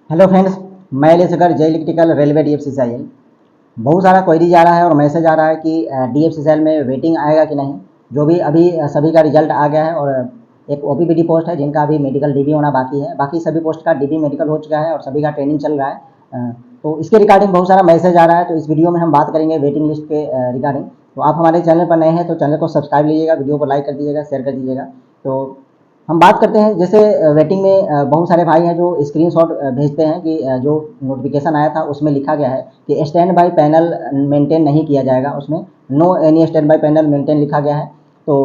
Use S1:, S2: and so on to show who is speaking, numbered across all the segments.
S1: Hello friends, मैं लेसकर जय electrical railway DFCCIL। बहुत सारा क्वेरी जा रहा है और मैसेज आ रहा है कि DFCCIL में वेटिंग आएगा कि नहीं। जो भी अभी सभी का रिजल्ट आ गया है और एक OPBD पोस्ट है जिनका अभी मेडिकल DB होना बाकी है। बाकी सभी पोस्ट का DB मेडिकल हो चुका है और सभी का ट्रेनिंग चल रहा है। तो इसके रिगार्डिंग बहुत सारा मैसेज आ रहा है, तो इस वीडियो में हम बात करेंगे वेटिंग लिस्ट के रिगार्डिंग। तो आप हमारे चैनल पर नए हैं तो चैनल को सब्सक्राइब लीजिएगा, वीडियो को लाइक कर दीजिएगा, शेयर कर दीजिएगा। तो हम बात करते हैं, जैसे वेटिंग में बहुत सारे भाई हैं जो स्क्रीनशॉट भेजते हैं कि जो नोटिफिकेशन आया था उसमें लिखा गया है कि स्टैंड बाई पैनल मेंटेन नहीं किया जाएगा। उसमें no any stand by panel maintain लिखा गया है। तो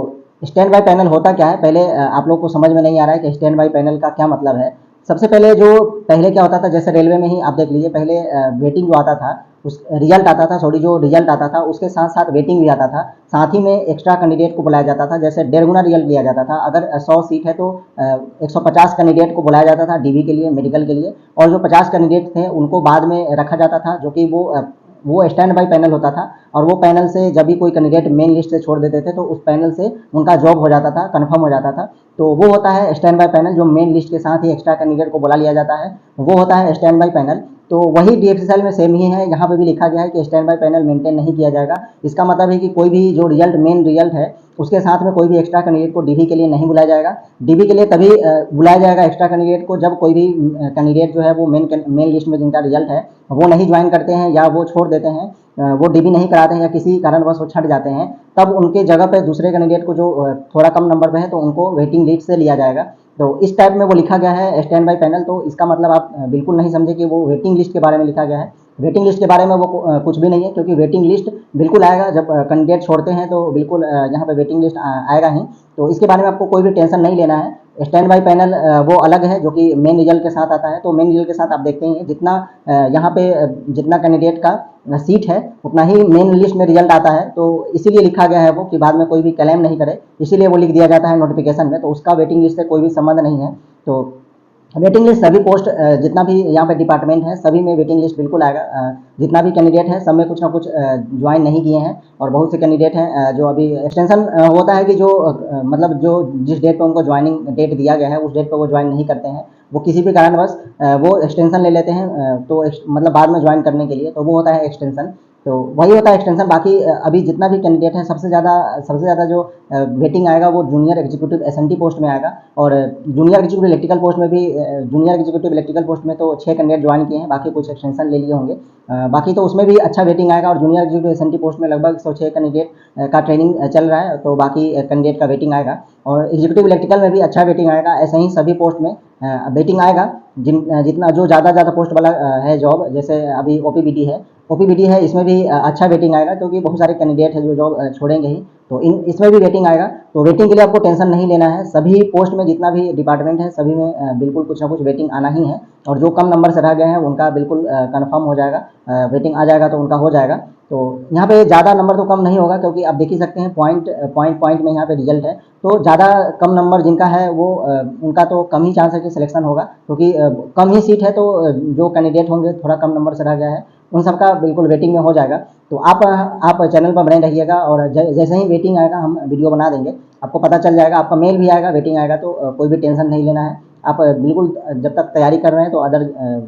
S1: स्टैंड बाई पैनल होता क्या है, पहले आप लोग को समझ में नहीं आ रहा है कि स्टैंड बाई पैनल का क्या मतलब है। सबसे पहले जो पहले क्या होता था, जैसे रेलवे में ही आप देख लीजिए, पहले वेटिंग जो आता था उस रिजल्ट आता था, सॉरी जो रिजल्ट आता था उसके साथ साथ वेटिंग भी आता था। साथ ही में एक्स्ट्रा कैंडिडेट को बुलाया जाता था, जैसे 1.5 गुना रिजल्ट लिया जाता था। अगर 100 सीट है तो 150 कैंडिडेट को बुलाया जाता था DB के लिए, मेडिकल के लिए। और जो 50 कैंडिडेट थे उनको बाद में रखा जाता था, जो कि वो स्टैंड बाई पैनल होता था। और वो पैनल से जब भी कोई कैंडिडेट मेन लिस्ट से छोड़ देते थे तो उस पैनल से उनका जॉब हो जाता था, कन्फर्म हो जाता था। तो वो होता है स्टैंड बाई पैनल। जो मेन लिस्ट के साथ ही एक्स्ट्रा कैंडिडेट को बुला लिया जाता है वो होता है स्टैंड बाई पैनल। तो वही DFCCIL में सेम ही है, यहाँ पे भी लिखा गया है कि स्टैंड बाई पैनल मेंटेन नहीं किया जाएगा। इसका मतलब है कि कोई भी जो रिजल्ट मेन रिजल्ट है उसके साथ में कोई भी एक्स्ट्रा कैंडिडेट को DB के लिए नहीं बुलाया जाएगा। DB के लिए तभी बुलाया जाएगा एक्स्ट्रा कैंडिडेट को जब कोई भी कैंडिडेट जो है वो मेन लिस्ट में जिनका रिजल्ट है वो नहीं ज्वाइन करते हैं या वो छोड़ देते हैं, वो DB नहीं कराते हैं या किसी कारणवश वो छट जाते हैं, तब उनके जगह पे दूसरे कैंडिडेट को जो थोड़ा कम नंबर पे है तो उनको वेटिंग लिस्ट से लिया जाएगा। तो इस टाइप में वो लिखा गया है स्टैंड बाई पैनल। तो इसका मतलब आप बिल्कुल नहीं समझे कि वो वेटिंग लिस्ट के बारे में लिखा गया है। वेटिंग लिस्ट के बारे में वो कुछ भी नहीं है, क्योंकि वेटिंग लिस्ट बिल्कुल आएगा जब कैंडिडेट छोड़ते हैं तो बिल्कुल यहाँ पे वेटिंग लिस्ट आएगा ही। तो इसके बारे में आपको कोई भी टेंशन नहीं लेना है। स्टैंड बाई पैनल वो अलग है जो कि मेन रिजल्ट के साथ आता है। तो मेन रिजल्ट के साथ आप देखते ही हैं जितना यहाँ पे जितना कैंडिडेट का सीट है उतना ही मेन लिस्ट में रिजल्ट आता है। तो इसीलिए लिखा गया है वो कि बाद में कोई भी क्लेम नहीं करे, इसीलिए वो लिख दिया जाता है नोटिफिकेशन में। तो उसका वेटिंग लिस्ट से कोई भी संबंध नहीं है। तो वेटिंग लिस्ट सभी पोस्ट जितना भी यहाँ पे डिपार्टमेंट है सभी में वेटिंग लिस्ट बिल्कुल आएगा। जितना भी कैंडिडेट है सब में कुछ ना कुछ ज्वाइन नहीं किए हैं। और बहुत से कैंडिडेट हैं जो अभी एक्सटेंशन होता है कि जो मतलब जो जिस डेट पर उनको ज्वाइनिंग डेट दिया गया है उस डेट पर वो ज्वाइन नहीं करते हैं, वो किसी भी कारणवश वो एक्सटेंशन ले लेते हैं, तो मतलब बाद में ज्वाइन करने के लिए, तो वो होता है एक्सटेंशन। तो वही होता है एक्सटेंशन। बाकी अभी जितना भी कैंडिडेट है सबसे ज़्यादा जो वेटिंग आएगा वो जूनियर एग्जीक्यूटिव SNT पोस्ट में आएगा। और जूनियर एग्जीक्यूटिव इलेक्ट्रिकल पोस्ट में भी जूनियर एग्जीक्यूटिव इलेक्ट्रिकल पोस्ट में तो 6 कैंडिडेट ज्वाइन किए हैं, बाकी कुछ एक्सटेंशन ले लिए होंगे। बाकी तो उसमें भी अच्छा वेटिंग आएगा। और जूनियर एग्जीक्यूटिव SNT पोस्ट में लगभग 106 कैंडिडेट का ट्रेनिंग चल रहा है, तो बाकी कैंडिडेट का वेटिंग आएगा। और एग्जीक्यूटिव इलेक्ट्रिकल में भी अच्छा वेटिंग आएगा। ऐसे ही सभी पोस्ट में वेटिंग आएगा। जितना जो ज़्यादा पोस्ट वाला है जॉब, जैसे अभी OPBD है, इसमें भी अच्छा वेटिंग आएगा, क्योंकि बहुत सारे कैंडिडेट है जो जॉब छोड़ेंगे ही। तो इसमें भी वेटिंग आएगा। तो वेटिंग के लिए आपको टेंशन नहीं लेना है। सभी पोस्ट में जितना भी डिपार्टमेंट है सभी में बिल्कुल कुछ ना कुछ वेटिंग आना ही है। और जो कम नंबर से रह गए हैं उनका बिल्कुल कन्फर्म हो जाएगा, वेटिंग आ जाएगा तो उनका हो जाएगा। तो यहाँ पे ज़्यादा नंबर तो कम नहीं होगा, क्योंकि आप देख ही सकते हैं पॉइंट में यहाँ पे रिजल्ट है। तो ज़्यादा कम नंबर जिनका है वो उनका तो कम ही चांस है कि सिलेक्शन होगा, क्योंकि कम ही सीट है। तो जो कैंडिडेट होंगे थोड़ा कम नंबर से रह गया है उन सबका बिल्कुल वेटिंग में हो जाएगा। तो आप चैनल पर बने रहिएगा और जैसे ही वेटिंग आएगा हम वीडियो बना देंगे, आपको पता चल जाएगा। आपका मेल भी आएगा, वेटिंग आएगा, तो कोई भी टेंशन नहीं लेना है। आप बिल्कुल जब तक तैयारी कर रहे हैं तो अदर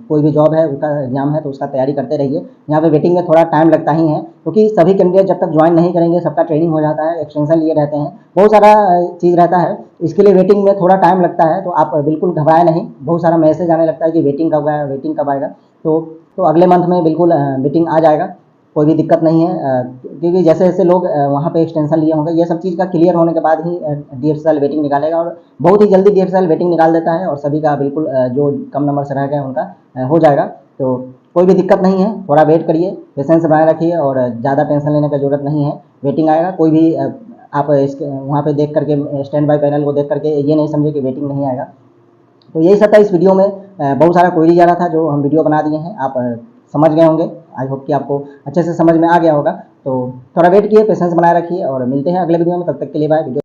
S1: कोई भी जॉब है उसका एग्जाम है तो उसका तैयारी करते रहिए। यहाँ पे वेटिंग में थोड़ा टाइम लगता ही है, क्योंकि सभी कैंडिडेट जब तक ज्वाइन नहीं करेंगे सबका ट्रेनिंग हो जाता है, एक्सटेंशन लिए रहते हैं, बहुत सारा चीज़ रहता है। इसके लिए वेटिंग में थोड़ा टाइम लगता है। तो आप बिल्कुल घबराए नहीं। बहुत सारा मैसेज आने लगता है कि वेटिंग कब आएगा, वेटिंग कब आएगा। तो अगले मंथ में बिल्कुल वेटिंग आ जाएगा, कोई भी दिक्कत नहीं है। क्योंकि जैसे जैसे लोग वहाँ पे एक्सटेंशन लिए होंगे, ये सब चीज़ का क्लियर होने के बाद ही DFCCIL वेटिंग निकालेगा। और बहुत ही जल्दी DFCCIL वेटिंग निकाल देता है और सभी का बिल्कुल जो कम नंबर से रह गए उनका हो जाएगा। तो कोई भी दिक्कत नहीं है, थोड़ा वेट करिए, पेशेंस बनाए रखिए और ज़्यादा टेंशन लेने की ज़रूरत नहीं है। वेटिंग आएगा। कोई भी आप इसके वहाँ पे देख करके स्टैंड बाई पैनल को देख करके ये नहीं समझे कि वेटिंग नहीं आएगा। तो यही सब था इस वीडियो में। बहुत सारा क्वेरी जा रहा था जो हम वीडियो बना दिए हैं, आप समझ गए होंगे। आई होप कि आपको अच्छे से समझ में आ गया होगा। तो थोड़ा वेट किए, पेशेंस बनाए रखिए और मिलते हैं अगले वीडियो में। तब तक के लिए बाय। वीडियो